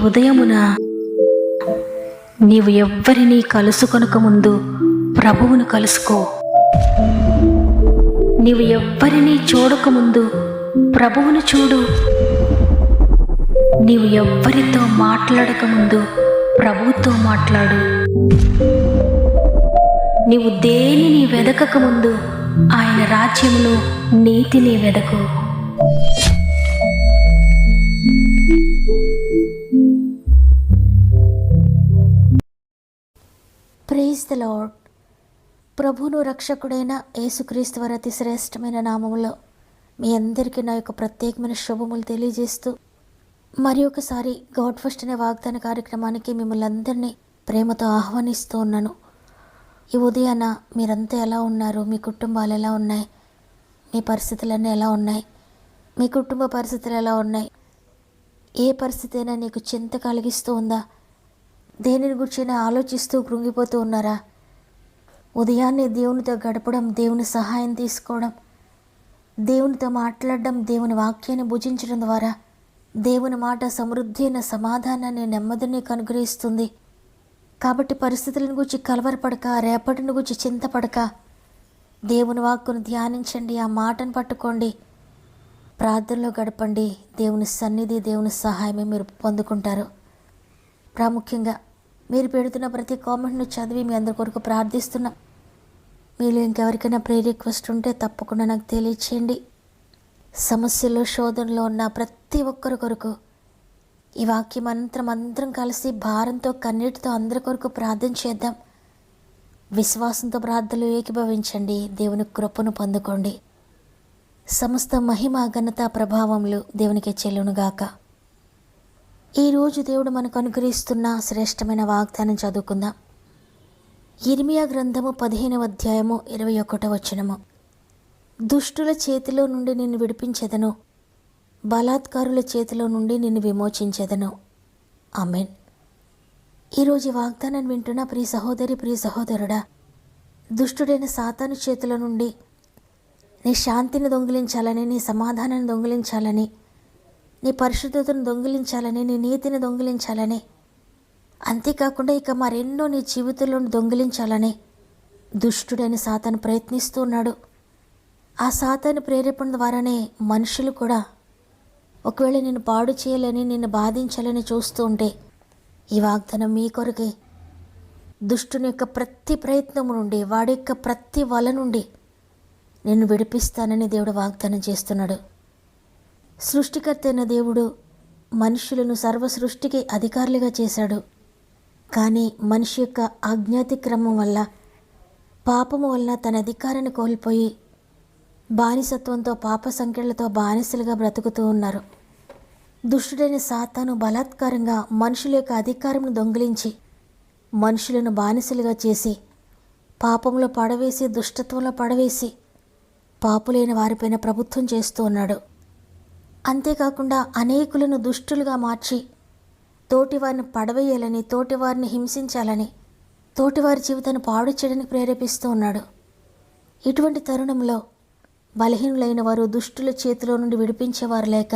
ఉదయమున నీవు ఎవ్వరినీ కలుసుకొనక ముందు ప్రభువును కలుసుకో. నీవు ఎవ్వరినీ చూడకముందు ప్రభువును చూడు. నీవు ఎవ్వరితో మాట్లాడకముందు ప్రభువుతో మాట్లాడు. నీవు దేనిని వెదకకముందు ఆయన రాజ్యమును నీతిని వెదకు. Praise the lord. ప్రభువును రక్షకుడైన యేసుక్రీస్తు వారి అతి శ్రేష్టమైన నామములో మీ అందరికీ నా యొక్క ప్రత్యేకమైన శుభములు తెలియజేస్తూ మరి ఒకసారి గాడ్ ఫస్ట్ అనే వాగ్దాన కార్యక్రమానికి మిమ్మల్ని అందరినీ ప్రేమతో ఆహ్వానిస్తూ ఉన్నాను. ఈ ఉదయాన మీరంతా ఎలా ఉన్నారు? మీ కుటుంబాలు ఎలా ఉన్నాయి? మీ పరిస్థితులన్నీ ఎలా ఉన్నాయి? మీ కుటుంబ పరిస్థితులు ఎలా ఉన్నాయి? ఏ పరిస్థితి అయినా నీకు చింత కలిగిస్తూ ఉందా? దేనిని గురించి ఆలోచిస్తూ కృంగిపోతూ ఉన్నారా? ఉదయాన్నే దేవునితో గడపడం, దేవుని సహాయం తీసుకోవడం, దేవునితో మాట్లాడడం, దేవుని వాక్యాన్ని భుజించడం ద్వారా దేవుని మాట సమృద్ధి అయిన సమాధానాన్ని, నెమ్మదిని అనుగ్రహిస్తుంది. కాబట్టి పరిస్థితులను గురించి కలవరపడక, రేపటిని గురించి చింతపడక దేవుని వాక్కును ధ్యానించండి, ఆ మాటను పట్టుకోండి, ప్రార్థనలో గడపండి. దేవుని సన్నిధి, దేవుని సహాయమే మీరు పొందుకుంటారు. ప్రాముఖ్యంగా మీరు పెడుతున్న ప్రతి కామెంట్ను చదివి మీ అందరి కొరకు ప్రార్థిస్తున్నాం. మీలో ఇంకెవరికైనా ప్రే రిక్వెస్ట్ ఉంటే తప్పకుండా నాకు తెలియచేయండి. సమస్యలో, శోధనలో ఉన్న ప్రతి ఒక్కరి కొరకు ఈ వాక్యం అందరం కలిసి భారంతో, కన్నీటితో అందరి కొరకు ప్రార్థన చేద్దాం. విశ్వాసంతో ప్రార్థనలు ఏకీభవించండి. దేవుని కృపను పొందుకోండి. సమస్త మహిమ, ఘనత, ప్రభావములు దేవునికే చెల్లునుగాక. ఈరోజు దేవుడు మనకు అనుగ్రహిస్తున్న శ్రేష్టమైన వాగ్దానం చదువుకుందాం. యిర్మీయా గ్రంథము 15వ అధ్యాయము 21వ వచనము. దుష్టుల చేతిలో నుండి నిన్ను విడిపించెదను, బలాత్కారుల చేతిలో నుండి నిన్ను విమోచించెదను. ఆమేన్. ఈరోజు వాగ్దానాన్ని వింటున్న ప్రియ సహోదరి, ప్రియ సహోదరుడా, దుష్టుడైన సాతాను చేతిలో నుండి నీ శాంతిని దొంగిలించాలని, నీ సమాధానాన్ని దొంగిలించాలని, నీ పరిశుద్ధతను దొంగిలించాలని, నీ నీతిని దొంగిలించాలని, అంతేకాకుండా ఇక మరెన్నో నీ జీవితంలో దొంగిలించాలని దుష్టుడైన సాతాను ప్రయత్నిస్తూ ఉన్నాడు. ఆ సాతాను ప్రేరేపణ ద్వారానే మనుషులు కూడా ఒకవేళ నిన్ను పాడు చేయాలని, నిన్ను బాధించాలని చూస్తూ ఉంటే ఈ వాగ్దానం మీ కొరకే. దుష్టుని యొక్క ప్రతి ప్రయత్నము నుండి, వాడి యొక్క ప్రతి వల నుండి నిన్ను విడిపిస్తానని దేవుడు వాగ్దానం చేస్తున్నాడు. సృష్టికర్త అయిన దేవుడు మనుషులను సర్వ సృష్టికి అధికారులుగా చేశాడు. కానీ మనిషి యొక్క అజ్ఞాతిక్రమం వల్ల, పాపము వలన తన అధికారాన్ని కోల్పోయి బానిసత్వంతో, పాప సంఖ్యలతో బానిసలుగా బ్రతుకుతూ ఉన్నారు. దుష్టుడైన సాతాను బలాత్కారంగా మనుషుల యొక్క అధికారంను దొంగిలించి మనుషులను బానిసలుగా చేసి, పాపంలో పడవేసి, దుష్టత్వంలో పడవేసి పాపులైన వారిపైన ప్రభుత్వం చేస్తూ ఉన్నాడు. అంతేకాకుండా అనేకులను దుష్టులుగా మార్చి తోటివారిని పడవేయాలని, తోటివారిని హింసించాలని, తోటివారి జీవితాన్ని పాడు చేయడానికి ప్రేరేపిస్తూ ఉన్నాడు. ఇటువంటి తరుణంలో బలహీనులైన వారు దుష్టుల చేతిలో నుండి విడిపించేవారు లేక,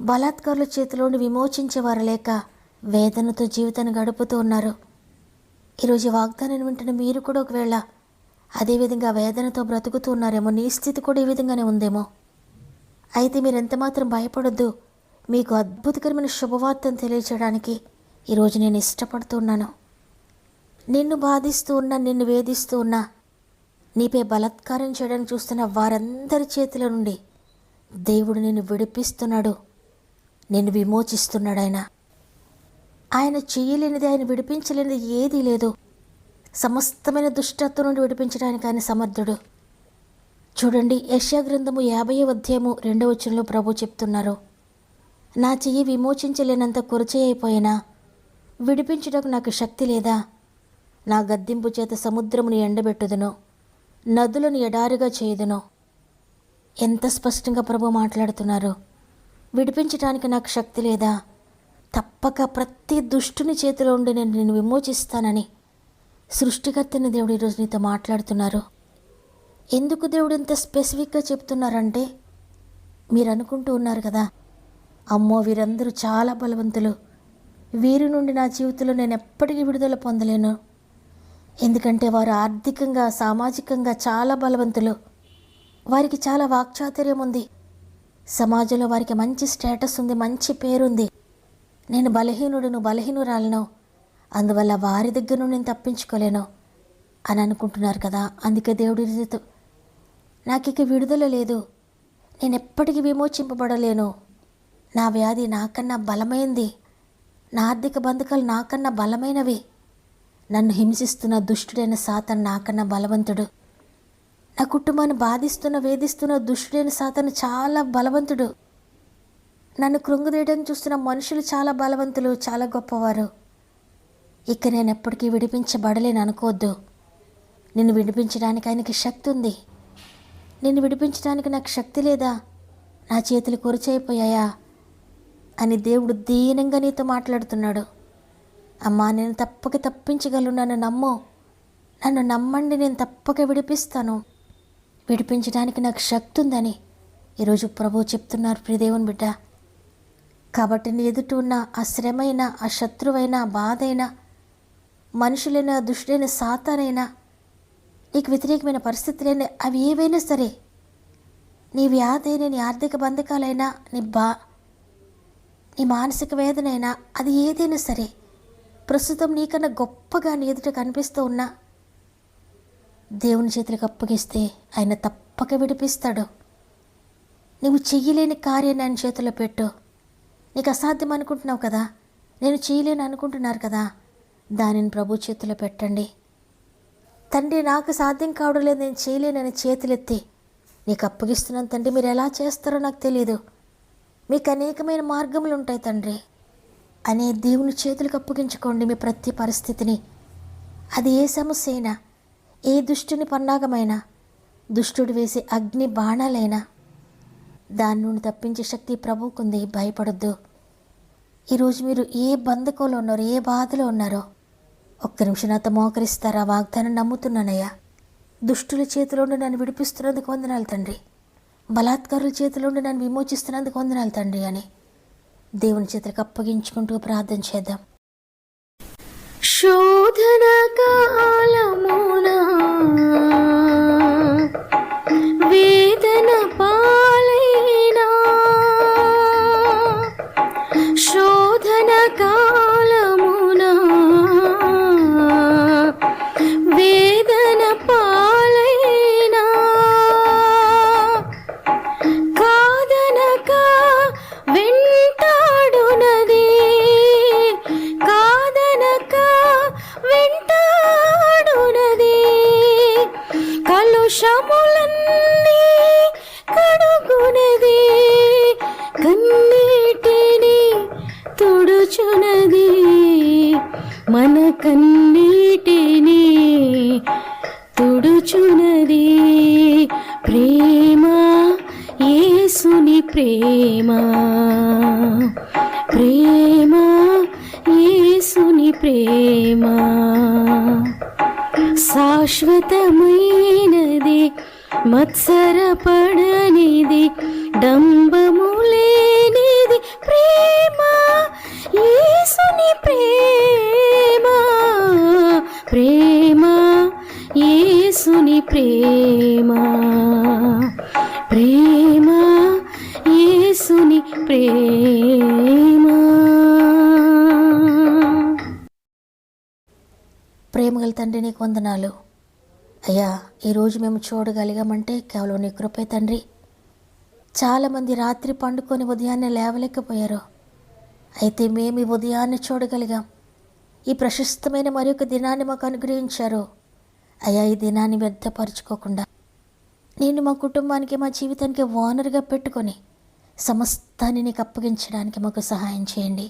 బలాత్కారుల చేతిలో నుండి విమోచించేవారు లేక వేదనతో జీవితాన్ని గడుపుతూ ఉన్నారు. ఈరోజు వాగ్దానాన్ని వింటున్న మీరు కూడా ఒకవేళ అదేవిధంగా వేదనతో బ్రతుకుతూ ఉన్నారేమో. నీ స్థితి కూడా ఈ విధంగానే ఉందేమో. అయితే మీరు ఎంతమాత్రం భయపడొద్దు. మీకు అద్భుతకరమైన శుభవార్తను తెలియచేయడానికి ఈరోజు నేను ఇష్టపడుతున్నాను. నిన్ను బాధిస్తూ ఉన్నా, నిన్ను వేధిస్తూ ఉన్నా, నీపై బలాత్కారం చేయడానికి చూస్తున్న వారందరి చేతుల నుండి దేవుడు నిన్ను విడిపిస్తున్నాడు, నిన్ను విమోచిస్తున్నాడు. ఆయన చేయలేనిది, ఆయన విడిపించలేనిది ఏదీ లేదు. సమస్తమైన దుష్టత్వం నుండి విడిపించడానికి ఆయన సమర్థుడు. చూడండి, యెషయా గ్రంథము 50వ అధ్యాయము 2వ వచనంలో ప్రభు చెప్తున్నారు, నా చెయ్యి విమోచించలేనంత కురచేయి అయిపోయినా విడిపించుటకు నాకు శక్తి లేదా? నా గద్దింపు చేత సముద్రమును ఎండబెట్టుదును, నదులను ఎడారిగా చేయుదును. ఎంత స్పష్టంగా ప్రభు మాట్లాడుతున్నారు. విడిపించడానికి నాకు శక్తి లేదా? తప్పక ప్రతి దుష్టుని చేతిలో ఉండి నేను నిన్ను విమోచిస్తానని సృష్టికర్తని దేవుడు ఈరోజు నీతో మాట్లాడుతున్నారు. ఎందుకు దేవుడు ఇంత స్పెసిఫిక్గా చెప్తున్నారంటే, మీరు అనుకుంటూ ఉన్నారు కదా, అమ్మో వీరందరూ చాలా బలవంతులు, వీరి నుండి నా జీవితంలో నేను ఎప్పటికీ విడుదల పొందలేను. ఎందుకంటే వారు ఆర్థికంగా, సామాజికంగా చాలా బలవంతులు. వారికి చాలా వాక్చాతుర్యం ఉంది. సమాజంలో వారికి మంచి స్టేటస్ ఉంది, మంచి పేరుంది. నేను బలహీనుడును, బలహీనురాలను, అందువల్ల వారి దగ్గర నుండి నేను తప్పించుకోలేను అని అనుకుంటున్నారు కదా. అందుకే దేవుడి రీతితో నాకు ఇక విడుదల లేదు, నేను ఎప్పటికీ విమోచింపబడలేను, నా వ్యాధి నాకన్నా బలమైంది, నా ఆర్థిక బంధకాలు నాకన్నా బలమైనవి, నన్ను హింసిస్తున్న దుష్టుడైన సాతాను నాకన్నా బలవంతుడు, నా కుటుంబాన్ని బాధిస్తున్న వేధిస్తున్న దుష్టుడైన సాతాను చాలా బలవంతుడు, నన్ను కృంగుదేయడానికి చూస్తున్న మనుషులు చాలా బలవంతులు, చాలా గొప్పవారు. ఇక నేను ఎప్పటికీ విడిపించబడలేను అనుకోవద్దు. నిన్ను విడిపించడానికి ఆయనకి శక్తి ఉంది. నిన్ను విడిపించడానికి నాకు శక్తి లేదా? నా చేతులు కొరచైపోయాయా అని దేవుడు దీనంగా నీతో మాట్లాడుతున్నాడు. అమ్మా, నేను తప్పక తప్పించగలను, నన్ను నమ్ము, నన్ను నమ్మండి, నేను తప్పక విడిపిస్తాను, విడిపించడానికి నాకు శక్తి ఉందని ఈరోజు ప్రభువు చెప్తున్నారు. ప్రియదేవుని బిడ్డ, కాబట్టి నీ ఎదుట ఉన్న ఆ శ్రమైనా, ఆ శత్రువైనా, బాధైనా, మనుషులైనా, దుష్టుడైన సాతానైనా, నీకు వ్యతిరేకమైన పరిస్థితులైనా, అవి ఏవైనా సరే, నీ వ్యాధైనా, నీ ఆర్థిక బంధకాలైనా, నీ మానసిక వేదనైనా, అది ఏదైనా సరే, ప్రస్తుతం నీకన్నా గొప్పగా నీ ఎదుట కనిపిస్తూ ఉన్నా దేవుని చేతులకు అప్పగిస్తే ఆయన తప్పక విడిపిస్తాడు. నువ్వు చెయ్యలేని కార్యాన్ని ఆయన చేతిలో పెట్టు. నీకు అసాధ్యం అనుకుంటున్నావు కదా, నేను చేయలేను అనుకుంటున్నారు కదా, దానిని ప్రభు చేతిలో పెట్టండి. తండ్రి, నాకు సాధ్యం కావడం లేదు, నేను చేయలేనని చేతులెత్తి నీకు అప్పగిస్తున్నాను తండ్రి. మీరు ఎలా చేస్తారో నాకు తెలియదు, మీకు అనేకమైన మార్గములు ఉంటాయి తండ్రి అనే దేవుని చేతులకు అప్పగించుకోండి మీ ప్రతి పరిస్థితిని. అది ఏ సమస్య అయినా, ఏ దుష్టుని పన్నాగమైనా, దుష్టుడు వేసే అగ్ని బాణాలైనా, దాని నుండి తప్పించే శక్తి ప్రభువుకుంది. భయపడొద్దు. ఈరోజు మీరు ఏ బంధకంలో ఉన్నారో, ఏ బాధలో ఉన్నారో, ఒక్క నిమిషం నాతో మోకరిస్తారా? వాగ్దానం నమ్ముతున్నానయ్యా. దుష్టుల చేతిలోండి నన్ను విడిపిస్తున్నందుకు వందనాలు తండ్రి, బలాత్కారుల చేతిలోండి నన్ను విమోచిస్తున్నందుకు వందనాలు తండ్రి అని దేవుని చేతులకు అప్పగించుకుంటూ ప్రార్థన చేద్దాం. శోధన కాలమున వేదన పాలైనా, శోధన కాలమున వేదన పాలైనా, కాదనక వెంటాడునది, కాదనక వెంటాడునది, కలుషములన్నీ కడుగునది, కన్నీటిని తుడుచునది, మన కన్నీటిని తుడుచునది. ప్రేమ, యేసుని ప్రేమ, ప్రేమ, యేసుని ప్రేమ, శాశ్వతమైనది, మత్సరపడనిది, డంబము లేనిది, ప్రేమ, యేసుని ప్రేమ, ప్రేమ, యేసుని ప్రేమ, ప్రేమ, యేసుని ప్రేమ. ప్రేమగల తండ్రి, నీకు వందనాలు అయ్యా. ఈరోజు మేము చూడగలిగామంటే కేవలం నీ కృపే తండ్రి. చాలామంది రాత్రి పండుకొని ఉదయాన్నే లేవలేకపోయారు, అయితే మేము ఈ ఉదయాన్నే చూడగలిగాం. ఈ ప్రశస్తమైన మరొక దినాన్ని మాకు అనుగ్రహించారు అయ్యా. ఈ దినాన్ని వ్యర్థపరచుకోకుండా నేను మా కుటుంబానికి, మా జీవితానికి ఓనర్గా పెట్టుకొని సమస్తాన్ని నీకు అప్పగించడానికి మాకు సహాయం చేయండి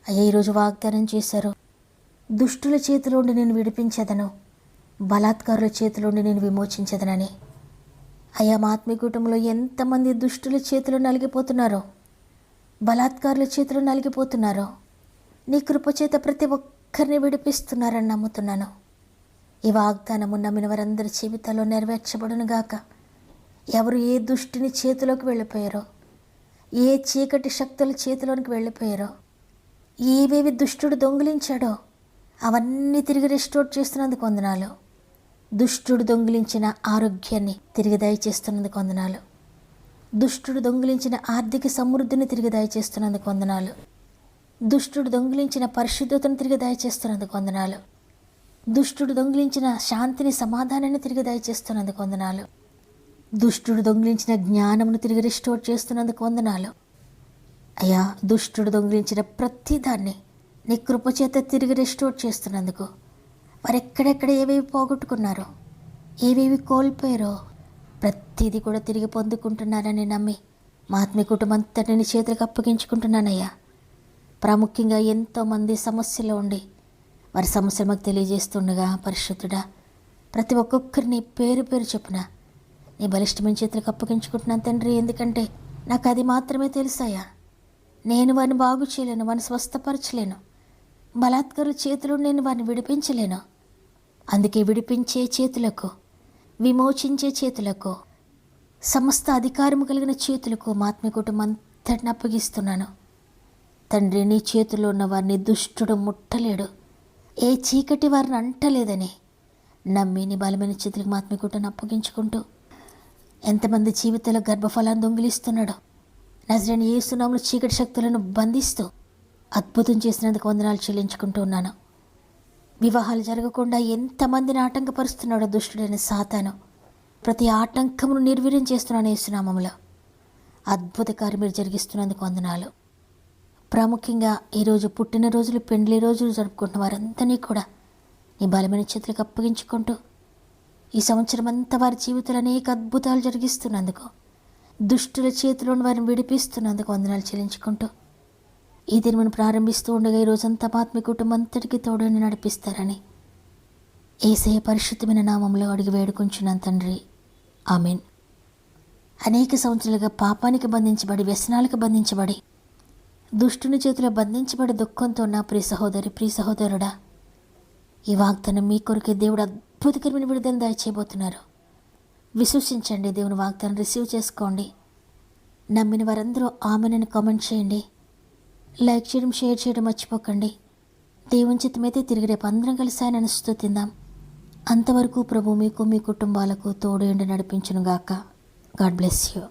అయ్యా. ఈరోజు వాగ్దానం చేశారు, దుష్టుల చేతిలోండి నేను విడిపించేదను, బలాత్కారుల చేతిలోండి నేను విమోచించేదనని. అయ్యా, మా ఆత్మీయ కుటుంబంలో ఎంతమంది దుష్టుల చేతిలో నలిగిపోతున్నారో, బలాత్కారుల చేతిలో నలిగిపోతున్నారో, నీ కృపచేత ప్రతి ఒక్కరిని విడిపిస్తున్నారని నమ్ముతున్నాను. ఈ వాగ్దానము నమ్మిన వారందరి జీవితాల్లో నెరవేర్చబడును గాక. ఎవరు ఏ దుష్టిని చేతిలోకి వెళ్ళిపోయారో, ఏ చీకటి శక్తుల చేతిలోనికి వెళ్ళిపోయారో, ఏవేవి దుష్టుడు దొంగిలించాడో అవన్నీ తిరిగి రెస్టోర్ చేస్తున్నందుకు వందనాలు. దుష్టుడు దొంగిలించిన ఆరోగ్యాన్ని తిరిగి దయచేస్తున్నందుకు వందనాలు. దుష్టుడు దొంగిలించిన ఆర్థిక సమృద్ధిని తిరిగి దయచేస్తున్నందుకు వందనాలు. దుష్టుడు దొంగిలించిన పరిశుద్ధతను తిరిగి దయచేస్తున్నందుకు వందనాలు. దుష్టుడు దొంగిలించిన శాంతిని, సమాధానాన్ని తిరిగి దయచేస్తున్నందుకు వందనాలు. దుష్టుడు దొంగిలించిన జ్ఞానమును తిరిగి రెస్టోర్ చేస్తున్నందుకు వందనాలు. అయ్యా, దుష్టుడు దొంగిలించిన ప్రతిదాన్ని నీ కృపచేత తిరిగి రెస్టోర్ చేస్తున్నందుకు, వారు ఎక్కడెక్కడ ఏవేవి పోగొట్టుకున్నారో, ఏవేవి కోల్పోయారో ప్రతిదీ కూడా తిరిగి పొందుకుంటున్నారని నమ్మి మా ఆత్మీయ కుటుంబం అంతటిని నీ చేతులకు అప్పగించుకుంటున్నానయ్యా. ప్రాముఖ్యంగా ఎంతోమంది సమస్యలో ఉండి వారి సమస్యలు మాకు తెలియజేస్తుండగా, పరిశుద్ధుడా, ప్రతి ఒక్కొక్కరిని పేరు పేరు చొప్పున నీ బలిష్టమైన చేతులకు అప్పగించుకుంటున్నాను తండ్రి. ఎందుకంటే నాకు అది మాత్రమే తెలుసాయా. నేను వారిని బాగు చేయలేను, వారిని స్వస్థపరచలేను. బలాత్కారుల చేతులు నేను వారిని విడిపించలేను. అందుకే విడిపించే చేతులకు, విమోచించే చేతులకు, సమస్త అధికారము కలిగిన చేతులకు మా ఆత్మీయ కుటుంబం అంతటిని అప్పగిస్తున్నాను తండ్రి. నీ చేతుల్లో ఉన్న వారిని దుష్టుడు ముట్టలేడు, ఏ చీకటి వారిని అంటలేదని నమ్మి నీ బలమైన చేతులకు మా ఆత్మీయ కుటుంబాన్ని అప్పగించుకుంటూ, ఎంతమంది జీవితాల గర్భఫలాన్ని దొంగిలిస్తున్నాడో నజరేయుడైన యేసు నామములో చీకటి శక్తులను బంధిస్తూ అద్భుతం చేసినందుకు వందనాలు చెల్లించుకుంటూ ఉన్నాను. వివాహాలు జరగకుండా ఎంతమందిని ఆటంకపరుస్తున్నాడో దుష్టుడైన సాతాను, ప్రతి ఆటంకమును నిర్వీర్యం చేస్తున్నాను యేసు నామములో. అద్భుత కార్యం మీరు జరిగిస్తున్నందుకు వందనాలు. ప్రాముఖ్యంగా ఈరోజు పుట్టినరోజులు, పెండ్లి రోజులు జరుపుకుంటున్న వారందరినీ కూడా నీ బలమైన చేతులకు అప్పగించుకుంటూ, ఈ సంవత్సరం అంతా వారి జీవితంలో అనేక అద్భుతాలు జరిగిస్తున్నందుకు, దుష్టుల చేతిలోని వారిని విడిపిస్తున్నందుకు వందనాలు చెల్లించుకుంటూ, ఈ దినమును ప్రారంభిస్తూ ఉండగా ఈ రోజంతా ఆత్మీయ కుటుంబం అంతటికి తోడని నడిపిస్తారని యేసయ్య పరిశుద్ధమైన నామంలో అడిగి వేడుకుంటున్నాను తండ్రి. ఆమేన్. అనేక సంవత్సరాలుగా పాపానికి బంధించబడి, వ్యసనాలకు బంధించబడి, దుష్టుని చేతిలో బంధించబడి దుఃఖంతో ఉన్న ప్రియ సహోదరి, ప్రియ సహోదరుడా, ఈ వాగ్దానం మీ కొరకే దేవుడు అద్భుతకరమైన విడుదల దయచేయబోతున్నారు. విశ్వసించండి, దేవుని వాగ్దానం రిసీవ్ చేసుకోండి. నమ్మిన వారందరూ ఆమెనని కామెంట్ చేయండి, లైక్ చేయడం, షేర్ చేయడం మర్చిపోకండి. దేవుని చిత్తమైతే తిరిగి రేపు అందరం కలిసి ఆయనను స్తుతిద్దాం. అంతవరకు ప్రభు మీకు, మీ కుటుంబాలకు తోడు ఎండి నడిపించును గాక. God bless you.